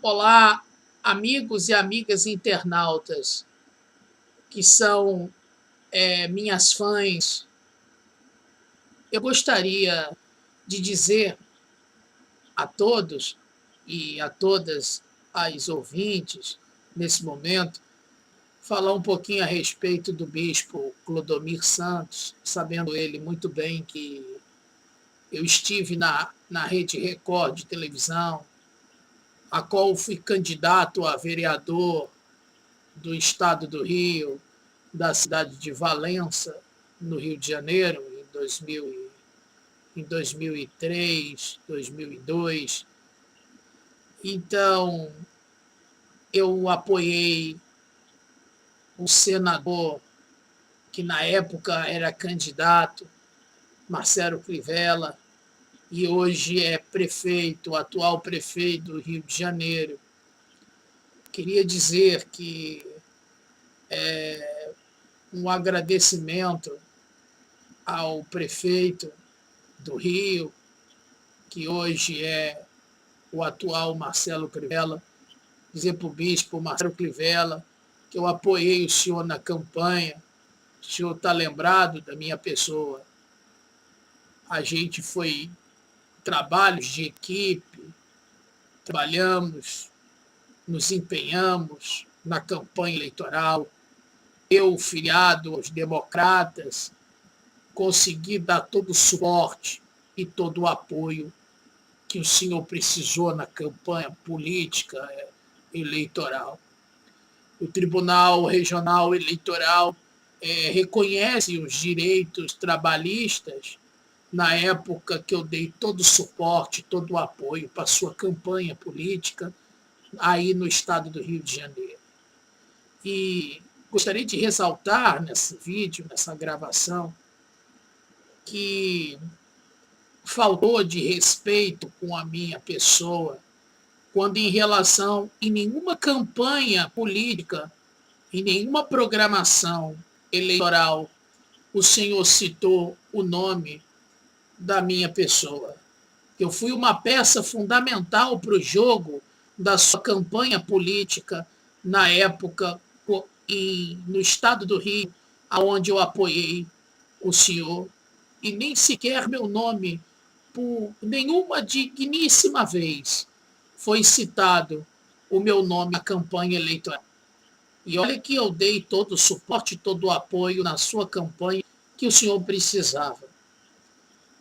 Olá, amigos e amigas internautas, que são minhas fãs. Eu gostaria de dizer a todos e a todas as ouvintes, nesse momento, falar um pouquinho a respeito do bispo Clodomir Santos, sabendo ele muito bem que eu estive na Rede Record de televisão, a qual fui candidato a vereador do estado do Rio, da cidade de Valença, no Rio de Janeiro, em 2003, 2002. Então, eu apoiei o senador, que na época era candidato, Marcelo Crivella, e hoje é prefeito, o atual prefeito do Rio de Janeiro. Queria dizer que um agradecimento ao prefeito do Rio, que hoje é o atual Marcelo Crivella, dizer para o bispo Marcelo Crivella que eu apoiei o senhor na campanha, o senhor está lembrado da minha pessoa. A gente foi trabalhos de equipe, trabalhamos, nos empenhamos na campanha eleitoral. Eu, filiado aos democratas, consegui dar todo o suporte e todo o apoio que o senhor precisou na campanha política eleitoral. O Tribunal Regional Eleitoral reconhece os direitos trabalhistas na época que eu dei todo o suporte, todo o apoio para a sua campanha política aí no estado do Rio de Janeiro. E gostaria de ressaltar nesse vídeo, nessa gravação, que faltou de respeito com a minha pessoa quando em relação em nenhuma campanha política, em nenhuma programação eleitoral, o senhor citou o nome da minha pessoa. Eu fui uma peça fundamental para o jogo da sua campanha política na época no estado do Rio, aonde eu apoiei o senhor, e nem sequer meu nome, por nenhuma digníssima vez, foi citado o meu nome na campanha eleitoral. E olha que eu dei todo o suporte, todo o apoio na sua campanha que o senhor precisava.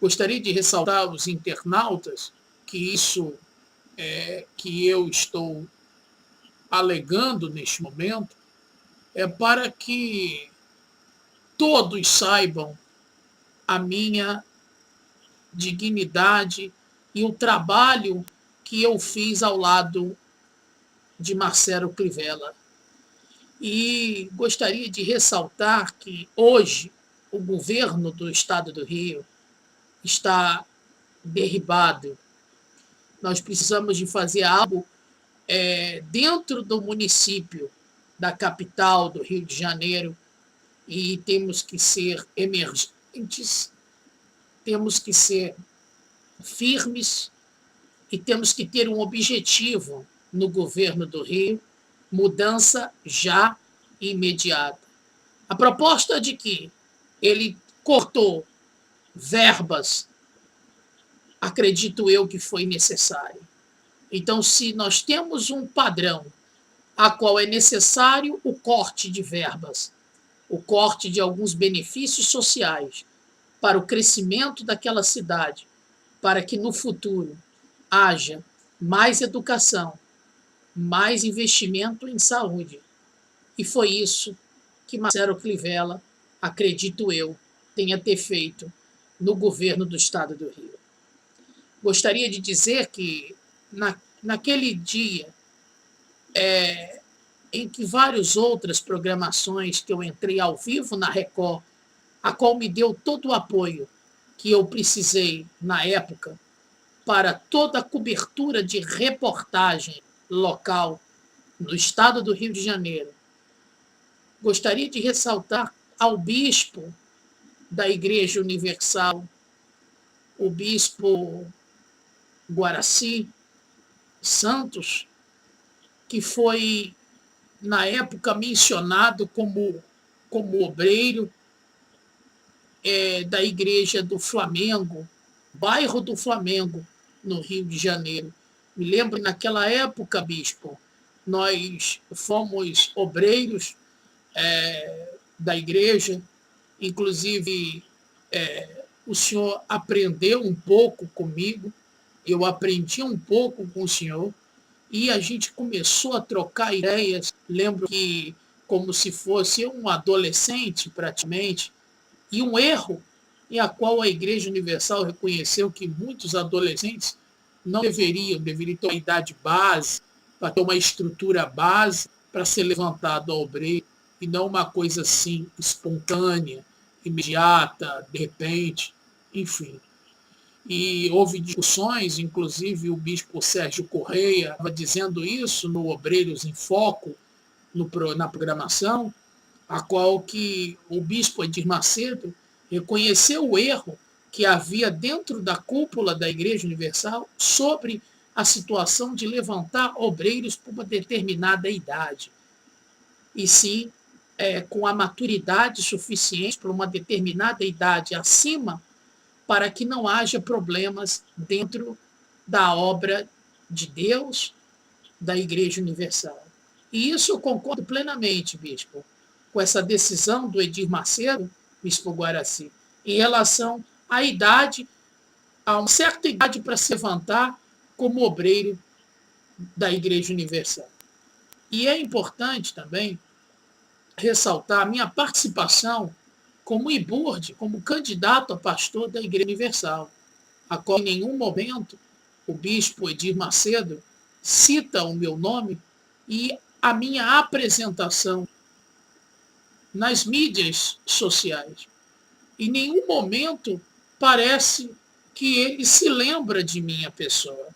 Gostaria de ressaltar aos internautas que isso que eu estou alegando neste momento é para que todos saibam a minha dignidade e o trabalho que eu fiz ao lado de Marcelo Crivella. E gostaria de ressaltar que hoje o governo do estado do Rio está derribado. Nós precisamos de fazer algo dentro do município da capital do Rio de Janeiro, e temos que ser emergentes, temos que ser firmes e temos que ter um objetivo no governo do Rio, mudança já imediata. A proposta de que ele cortou verbas, acredito eu que foi necessário. Então, se nós temos um padrão a qual é necessário o corte de verbas, o corte de alguns benefícios sociais para o crescimento daquela cidade, para que no futuro haja mais educação, mais investimento em saúde. E foi isso que Marcelo Crivella, acredito eu, tenha ter feito no governo do estado do Rio. Gostaria de dizer que naquele dia em que várias outras programações que eu entrei ao vivo na Record, a qual me deu todo o apoio que eu precisei na época para toda a cobertura de reportagem local no estado do Rio de Janeiro. Gostaria de ressaltar ao bispo da Igreja Universal, o bispo Guaraci Santos, que foi, na época, mencionado como obreiro da Igreja do Flamengo, bairro do Flamengo, no Rio de Janeiro. Me lembro, naquela época, bispo, nós fomos obreiros da igreja, inclusive o senhor aprendeu um pouco comigo, eu aprendi um pouco com o senhor, e a gente começou a trocar ideias. Lembro que, como se fosse um adolescente, praticamente, e um erro em a qual a Igreja Universal reconheceu que muitos adolescentes não deveriam ter uma idade base, para ter uma estrutura base para ser levantado ao obreiro, e não uma coisa assim espontânea, imediata, de repente, enfim. E houve discussões, inclusive o bispo Sérgio Correia estava dizendo isso no Obreiros em Foco, na programação, a qual que o bispo Edir Macedo reconheceu o erro que havia dentro da cúpula da Igreja Universal sobre a situação de levantar obreiros por uma determinada idade, e sim com a maturidade suficiente para uma determinada idade acima, para que não haja problemas dentro da obra de Deus, da Igreja Universal. E isso eu concordo plenamente, bispo, com essa decisão do Edir Macedo, bispo Guaraci, em relação à idade, a uma certa idade para se levantar como obreiro da Igreja Universal. E é importante também ressaltar a minha participação como IBURD, como candidato a pastor da Igreja Universal, a qual em nenhum momento o bispo Edir Macedo cita o meu nome, e a minha apresentação nas mídias sociais. Em nenhum momento parece que ele se lembra de minha pessoa,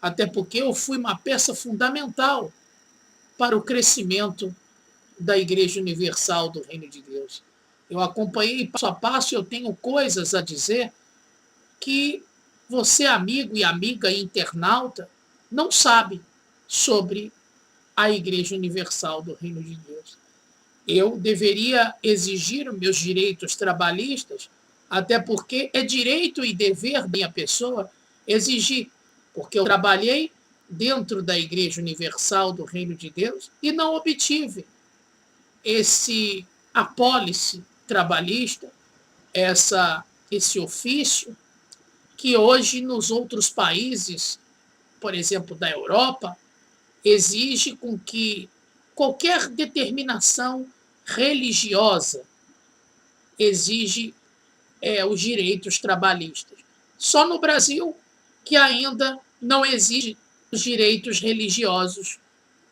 até porque eu fui uma peça fundamental para o crescimento da Igreja Universal do Reino de Deus. Eu acompanhei passo a passo, eu tenho coisas a dizer que você, amigo e amiga internauta, não sabe sobre a Igreja Universal do Reino de Deus. Eu deveria exigir meus direitos trabalhistas, até porque é direito e dever da minha pessoa exigir, porque eu trabalhei dentro da Igreja Universal do Reino de Deus e não obtive esse apólice trabalhista, esse ofício, que hoje nos outros países, por exemplo, da Europa, exige com que qualquer determinação religiosa exige os direitos trabalhistas. Só no Brasil que ainda não exige os direitos religiosos,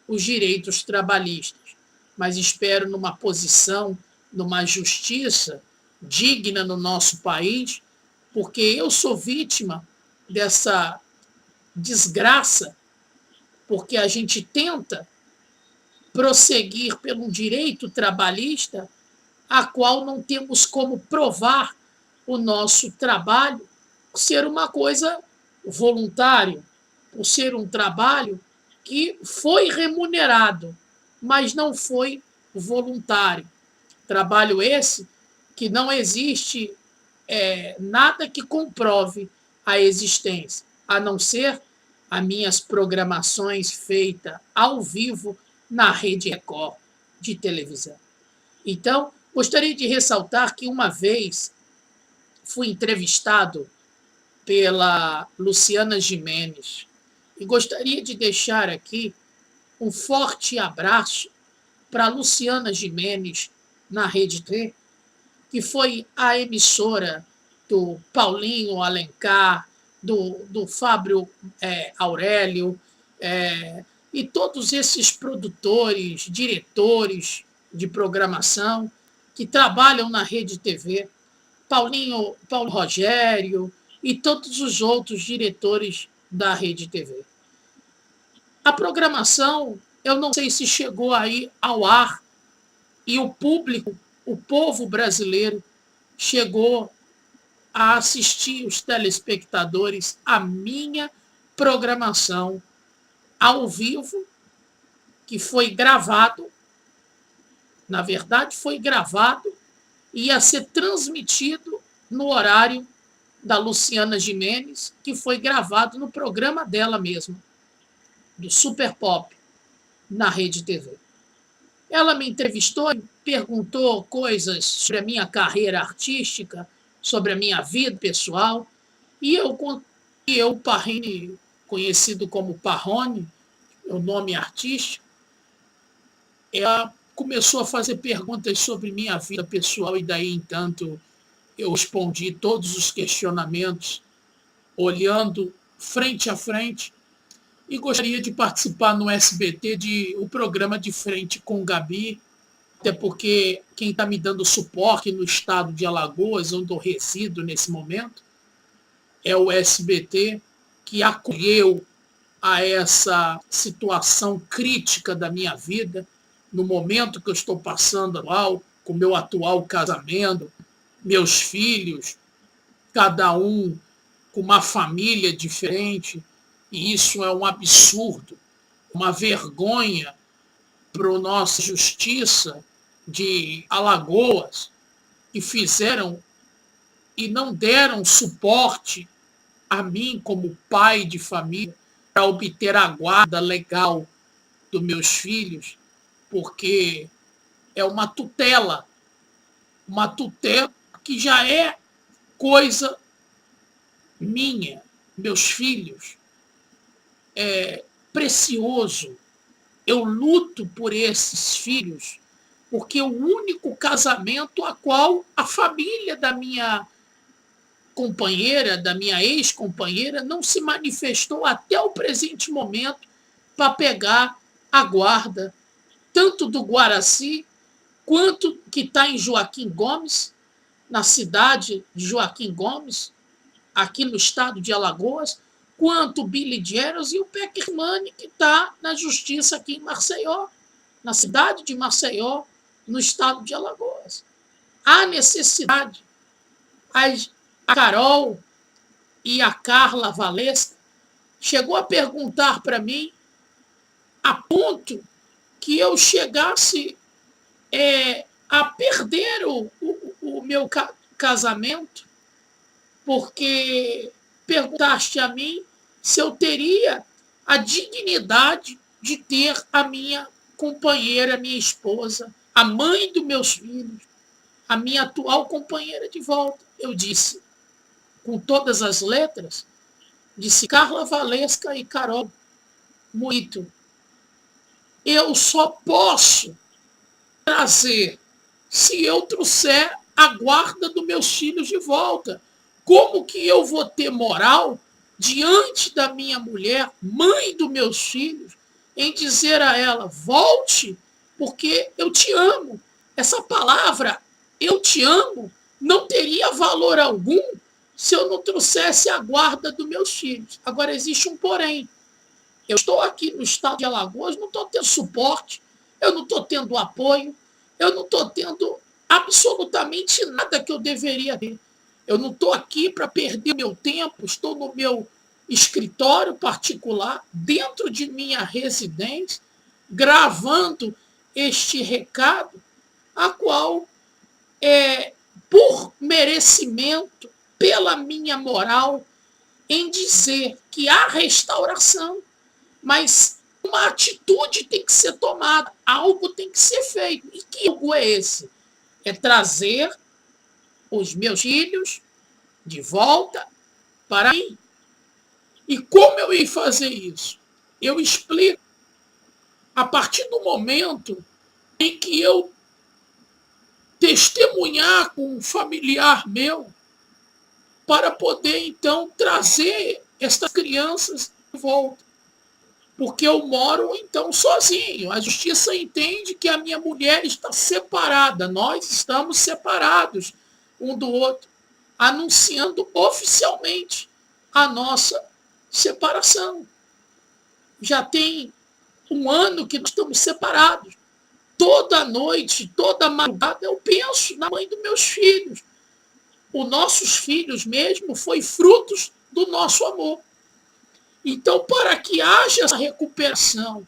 os direitos trabalhistas. Mas espero numa posição, numa justiça digna no nosso país, porque eu sou vítima dessa desgraça, porque a gente tenta prosseguir pelo direito trabalhista, a qual não temos como provar o nosso trabalho por ser uma coisa voluntária, por ser um trabalho que foi remunerado, mas não foi voluntário. Trabalho esse que não existe nada que comprove a existência, a não ser as minhas programações feitas ao vivo na Rede Record de televisão. Então, gostaria de ressaltar que uma vez fui entrevistado pela Luciana Gimenez e gostaria de deixar aqui um forte abraço para a Luciana Gimenez na Rede T, que foi a emissora do Paulinho Alencar, do Fábio Aurélio, e todos esses produtores, diretores de programação que trabalham na Rede TV, Paulo Rogério e todos os outros diretores da Rede TV. A programação, eu não sei se chegou aí ao ar e o público, o povo brasileiro, chegou a assistir, os telespectadores, a minha programação ao vivo que foi gravado, na verdade foi gravado, e ia ser transmitido no horário da Luciana Gimenez, que foi gravado no programa dela mesma, do Super Pop, na Rede TV. Ela me entrevistou e perguntou coisas sobre a minha carreira artística, sobre a minha vida pessoal, e eu Parrini, conhecido como Parrone, o nome artístico, ela começou a fazer perguntas sobre minha vida pessoal e daí, entanto, eu respondi todos os questionamentos, olhando frente a frente, e gostaria de participar no SBT de o programa De Frente com Gabi, até porque quem está me dando suporte no estado de Alagoas, onde eu resido nesse momento, é o SBT, que acolheu a essa situação crítica da minha vida, no momento que eu estou passando atual, com meu atual casamento, meus filhos, cada um com uma família diferente, e isso é um absurdo, uma vergonha para a nossa justiça de Alagoas, que fizeram e não deram suporte a mim como pai de família para obter a guarda legal dos meus filhos, porque é uma tutela que já é coisa minha, meus filhos, é precioso. Eu luto por esses filhos, porque o único casamento a qual a família da minha companheira, da minha ex-companheira, não se manifestou até o presente momento para pegar a guarda, tanto do Guaraci, quanto que está em Joaquim Gomes, na cidade de Joaquim Gomes, aqui no estado de Alagoas, quanto o Billy Jeros e o Peckermani, que está na justiça aqui em Maceió, na cidade de Maceió, no estado de Alagoas. Há necessidade. A Carol e a Carla Valesca chegou a perguntar para mim, a ponto que eu chegasse a perder o meu casamento, porque perguntaste a mim se eu teria a dignidade de ter a minha companheira, a minha esposa, a mãe dos meus filhos, a minha atual companheira de volta. Eu disse, com todas as letras, disse Carla Valesca e Carol Muito. Eu só posso trazer se eu trouxer a guarda dos meus filhos de volta. Como que eu vou ter moral diante da minha mulher, mãe dos meus filhos, em dizer a ela, volte, porque eu te amo. Essa palavra, eu te amo, não teria valor algum se eu não trouxesse a guarda dos meus filhos. Agora, existe um porém. Eu estou aqui no estado de Alagoas, não estou tendo suporte, eu não estou tendo apoio, eu não estou tendo absolutamente nada que eu deveria ter. Eu não estou aqui para perder meu tempo, estou no meu escritório particular, dentro de minha residência, gravando este recado, a qual, por merecimento, pela minha moral, em dizer que há restauração, mas uma atitude tem que ser tomada, algo tem que ser feito. E que algo é esse? É trazer os meus filhos de volta para mim. E como eu ia fazer isso? Eu explico. A partir do momento em que eu testemunhar com um familiar meu, para poder, então, trazer essas crianças de volta. Porque eu moro, então, sozinho. A justiça entende que a minha mulher está separada. Nós estamos separados um do outro, anunciando oficialmente a nossa separação. Já tem um ano que nós estamos separados. Toda noite, toda madrugada, eu penso na mãe dos meus filhos. Os nossos filhos mesmo foi frutos do nosso amor. Então, para que haja essa recuperação,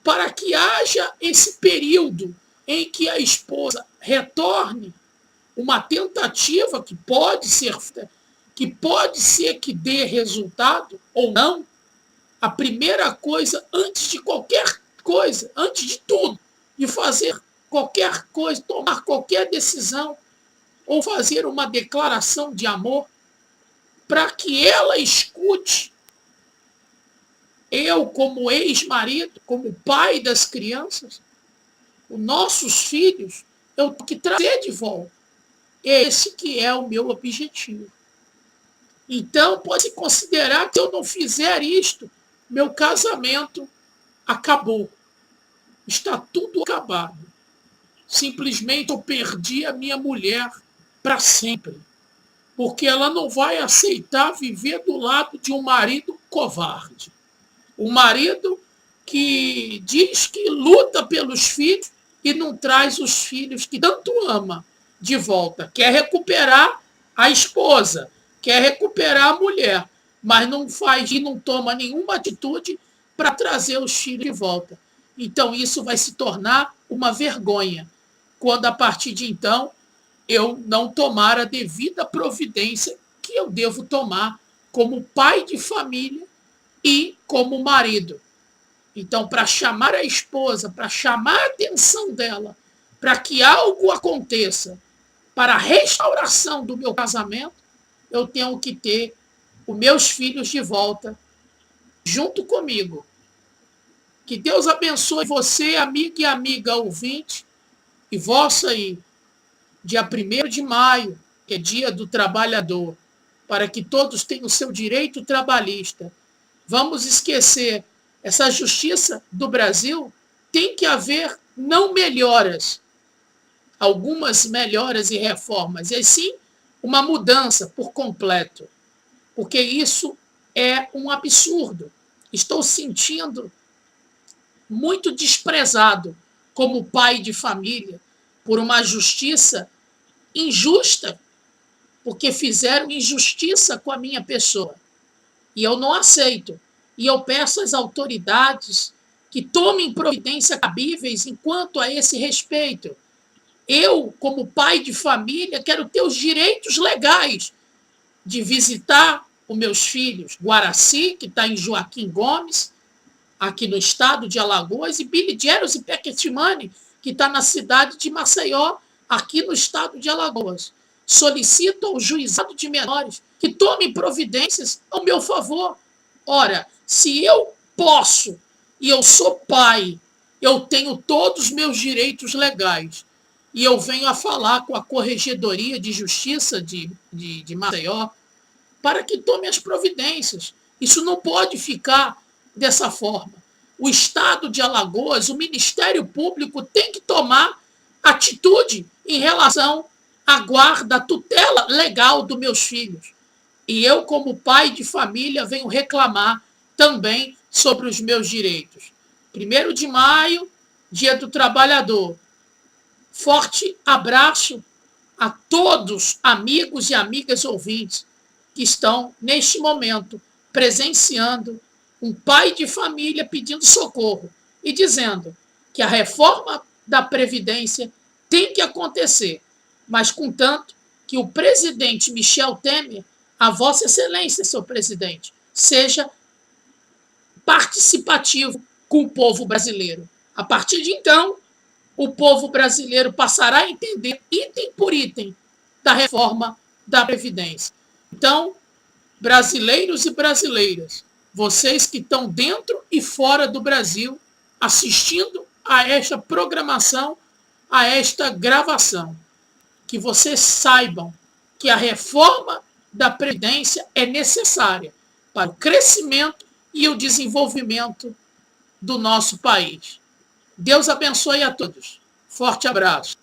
para que haja esse período em que a esposa retorne, uma tentativa que pode ser que dê resultado ou não. A primeira coisa, antes de qualquer coisa, antes de tudo, de fazer qualquer coisa, tomar qualquer decisão ou fazer uma declaração de amor, para que ela escute eu, como ex-marido, como pai das crianças, os nossos filhos, eu tenho que trazer de volta. Esse que é o meu objetivo. Então, pode considerar que se eu não fizer isto, meu casamento acabou. Está tudo acabado. Simplesmente eu perdi a minha mulher para sempre. Porque ela não vai aceitar viver do lado de um marido covarde. Um marido que diz que luta pelos filhos e não traz os filhos que tanto ama de volta. Quer recuperar a esposa, quer recuperar a mulher, mas não faz e não toma nenhuma atitude para trazer os filhos de volta. Então isso vai se tornar uma vergonha, quando a partir de então eu não tomar a devida providência que eu devo tomar como pai de família e como marido. Então, para chamar a esposa, para chamar a atenção dela, para que algo aconteça, para a restauração do meu casamento, eu tenho que ter os meus filhos de volta junto comigo. Que Deus abençoe você, amiga e amiga ouvinte, e vossa aí, dia 1º de maio, que é dia do trabalhador, para que todos tenham o seu direito trabalhista. Vamos esquecer, essa justiça do Brasil tem que haver não melhoras, algumas melhoras e reformas, e sim uma mudança por completo, porque isso é um absurdo. Estou sentindo muito desprezado como pai de família por uma justiça injusta, porque fizeram injustiça com a minha pessoa. E eu não aceito. E eu peço às autoridades que tomem providências cabíveis enquanto a esse respeito. Eu, como pai de família, quero ter os direitos legais de visitar os meus filhos. Guaraci, que está em Joaquim Gomes, aqui no estado de Alagoas, e Billy Jeros e Pequetimane, que está na cidade de Maceió, aqui no estado de Alagoas. Solicito ao juizado de menores que tome providências ao meu favor. Ora, se eu posso e eu sou pai, eu tenho todos os meus direitos legais, e eu venho a falar com a Corregedoria de Justiça de Maceió para que tome as providências. Isso não pode ficar dessa forma. O estado de Alagoas, o Ministério Público tem que tomar atitude em relação à guarda, à tutela legal dos meus filhos. E eu, como pai de família, venho reclamar também sobre os meus direitos. 1º de maio, Dia do Trabalhador. Forte abraço a todos, amigos e amigas ouvintes, que estão, neste momento, presenciando um pai de família pedindo socorro e dizendo que a reforma da Previdência tem que acontecer, mas contanto que o presidente Michel Temer, a Vossa Excelência, seu presidente, seja participativo com o povo brasileiro. A partir de então, o povo brasileiro passará a entender, item por item, da reforma da Previdência. Então, brasileiros e brasileiras, vocês que estão dentro e fora do Brasil, assistindo a esta programação, a esta gravação, que vocês saibam que a reforma da Previdência é necessária para o crescimento e o desenvolvimento do nosso país. Deus abençoe a todos. Forte abraço.